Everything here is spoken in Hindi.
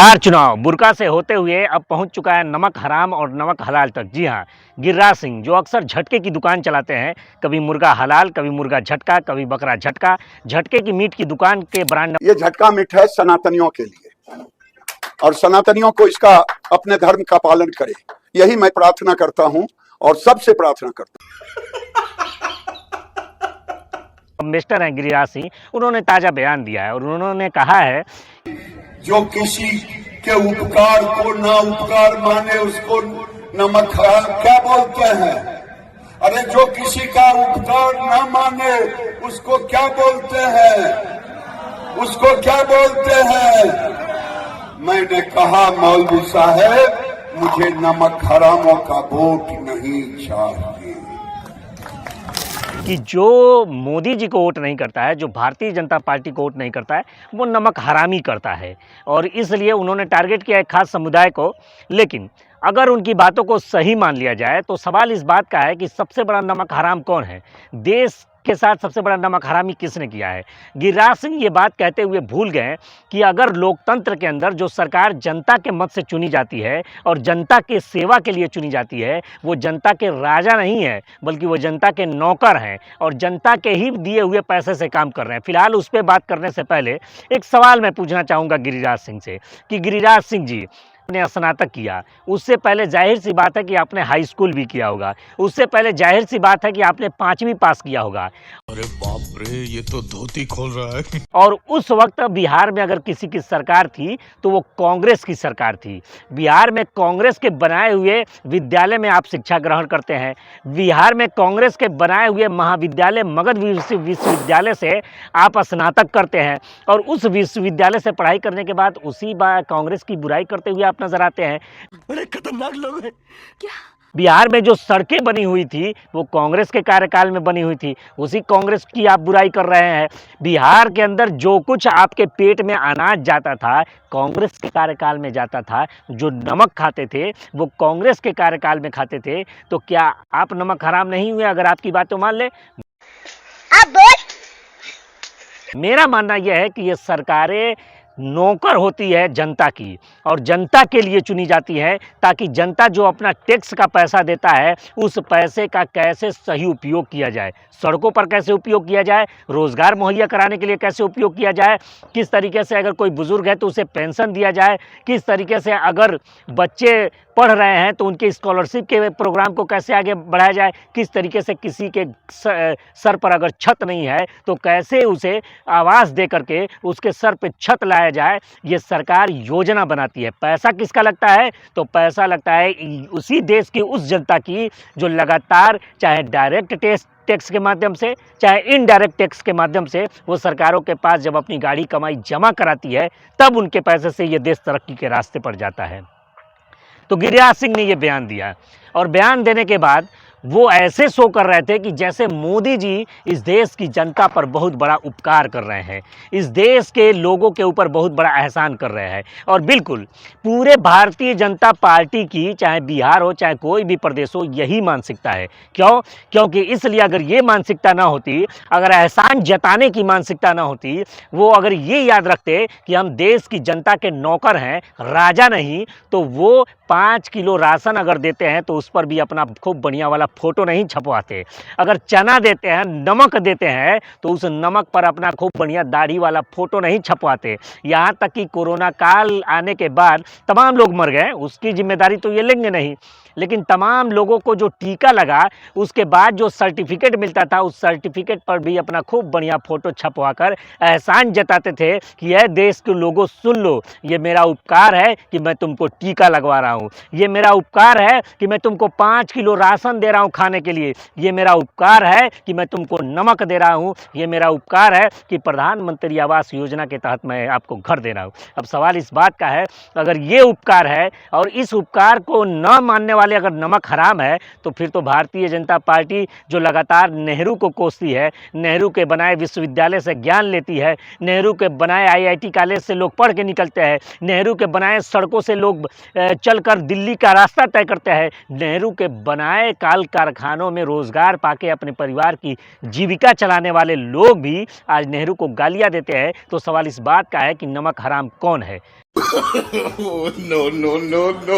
बिहार चुनाव बुरका से होते हुए अब पहुंच चुका है नमक हराम और नमक हलाल तक। जी हां, गिरिराज सिंह जो अक्सर झटके की दुकान चलाते हैं, कभी मुर्गा हलाल, कभी मुर्गा झटका, कभी बकरा झटका, झटके की मीट की दुकान के ब्रांड। ये झटका मीट है सनातनियों के लिए और सनातनियों को इसका अपने धर्म का पालन करे, यही मैं प्रार्थना करता हूं और सबसे प्रार्थना करता हूं। मिस्टर हैं गिरिराज सिंह, उन्होंने ताजा बयान दिया है और उन्होंने कहा है जो किसी के उपकार को ना उपकार माने उसको नमक हराम क्या बोलते हैं? अरे जो किसी का उपकार ना माने उसको क्या बोलते हैं? उसको क्या बोलते हैं? मैंने कहा मौलवी साहब, मुझे नमक हरामों का वोट नहीं चाहिए। कि जो मोदी जी को वोट नहीं करता है, जो भारतीय जनता पार्टी को वोट नहीं करता है, वो नमक हरामी करता है और इसलिए उन्होंने टारगेट किया एक खास समुदाय को। लेकिन अगर उनकी बातों को सही मान लिया जाए तो सवाल इस बात का है कि सबसे बड़ा नमक हराम कौन है, देश के साथ सबसे बड़ा नमक हरामी किसने किया है। गिरिराज सिंह ये बात कहते हुए भूल गए कि अगर लोकतंत्र के अंदर जो सरकार जनता के मत से चुनी जाती है और जनता के सेवा के लिए चुनी जाती है, वो जनता के राजा नहीं है बल्कि वो जनता के नौकर हैं और जनता के ही दिए हुए पैसे से काम कर रहे हैं। फिलहाल उस पर बात करने से पहले एक सवाल मैं पूछना चाहूँगा गिरिराज सिंह से कि गिरिराज सिंह जी ने स्नातक किया, उससे पहले जाहिर सी बात है कि आपने हाई स्कूल भी किया होगा, उससे पहले जाहिर सी बात है कि आपने 5वीं पास किया होगा। अरे बाप रे, ये तो धोती खोल रहा है। और उस वक्त बिहार में अगर किसी की सरकार थी तो वो कांग्रेस की सरकार थी। बिहार में कांग्रेस के बनाए हुए विद्यालय में आप शिक्षा ग्रहण करते हैं, बिहार में कांग्रेस के बनाए हुए महाविद्यालय मगध विश्वविद्यालय से आप स्नातक करते हैं और उस विश्वविद्यालय से पढ़ाई करने के बाद उसी कांग्रेस की बुराई करते हुए आप नजर आते हैं। बड़े खतरनाक लोग हैं क्या? बिहार में जो सड़कें बनी हुई थी वो कांग्रेस के कार्यकाल में बनी हुई थी, उसी कांग्रेस की आप बुराई कर रहे हैं। बिहार के अंदर जो कुछ आपके पेट में अनाज जाता था कांग्रेस के कार्यकाल में जाता था, जो नमक खाते थे वो कांग्रेस के कार्यकाल में खाते थे। तो क्या आप नमक हराम नहीं हुए अगर आपकी बातों मान ले? मेरा मानना यह है कि ये सरकारें नौकर होती है जनता की और जनता के लिए चुनी जाती है ताकि जनता जो अपना टैक्स का पैसा देता है उस पैसे का कैसे सही उपयोग किया जाए, सड़कों पर कैसे उपयोग किया जाए, रोज़गार मुहैया कराने के लिए कैसे उपयोग किया जाए, किस तरीके से अगर कोई बुज़ुर्ग है तो उसे पेंशन दिया जाए, किस तरीके से अगर बच्चे पढ़ रहे हैं तो उनके स्कॉलरशिप के प्रोग्राम को कैसे आगे बढ़ाया जाए, किस तरीके से किसी के सर पर अगर छत नहीं है तो कैसे उसे आवास दे करके उसके सर पे छत लाया जाए। ये सरकार योजना बनाती है। पैसा किसका लगता है? तो पैसा लगता है उसी देश की उस जनता की जो लगातार चाहे डायरेक्ट टैक्स के माध्यम से चाहे इनडायरेक्ट टैक्स के माध्यम से वो सरकारों के पास जब अपनी गाढ़ी कमाई जमा कराती है तब उनके पैसे से ये देश तरक्की के रास्ते पर जाता है। तो गिरिराज सिंह ने ये बयान दिया और बयान देने के बाद वो ऐसे शो कर रहे थे कि जैसे मोदी जी इस देश की जनता पर बहुत बड़ा उपकार कर रहे हैं, इस देश के लोगों के ऊपर बहुत बड़ा एहसान कर रहे हैं। और बिल्कुल पूरे भारतीय जनता पार्टी की, चाहे बिहार हो चाहे कोई भी प्रदेश हो, यही मानसिकता है। क्यों? क्योंकि इसलिए अगर ये मानसिकता ना होती, अगर एहसान जताने की मानसिकता ना होती, वो अगर ये याद रखते कि हम देश की जनता के नौकर हैं, राजा नहीं, तो वो 5 किलो राशन अगर देते हैं तो उस पर भी अपना खूब बढ़िया वाला फोटो नहीं छपवाते। अगर चना देते हैं, नमक देते हैं तो उस नमक पर अपना खूब बढ़िया दाढ़ी वाला फोटो नहीं छपवाते। यहाँ तक कि कोरोना काल आने के बाद तमाम लोग मर गए, उसकी जिम्मेदारी तो ये लेंगे नहीं, लेकिन तमाम लोगों को जो टीका लगा उसके बाद जो सर्टिफिकेट मिलता था उस सर्टिफिकेट पर भी अपना खूब बढ़िया फोटो छपवाकर एहसान जताते थे कि यह देश के लोगों सुन लो, ये मेरा उपकार है कि मैं तुमको टीका लगवा रहा हूँ, ये मेरा उपकार है कि मैं तुमको 5 किलो राशन दे रहा हूँ खाने के लिए, ये मेरा उपकार है कि मैं तुमको नमक दे रहा हूँ, ये मेरा उपकार है कि प्रधानमंत्री आवास योजना के तहत मैं आपको घर दे रहा हूँ। अब सवाल इस बात का है, अगर ये उपकार है और इस उपकार को न मानने वाले अगर नमक हराम है तो फिर तो भारतीय जनता पार्टी जो लगातार नेहरू को कोसती है, नेहरू के बनाए विश्वविद्यालय से ज्ञान लेती है, नेहरू के बनाए आईआईटी कॉलेज से लोग पढ़ के निकलते हैं, नेहरू के बनाए सड़कों से लोग चलकर दिल्ली का रास्ता तय करते हैं, नेहरू के बनाए काल कारखानों में रोजगार पाके अपने परिवार की जीविका चलाने वाले लोग भी आज नेहरू को गालियां देते हैं। तो सवाल इस बात का है कि नमक हराम कौन है? no, no, no, no.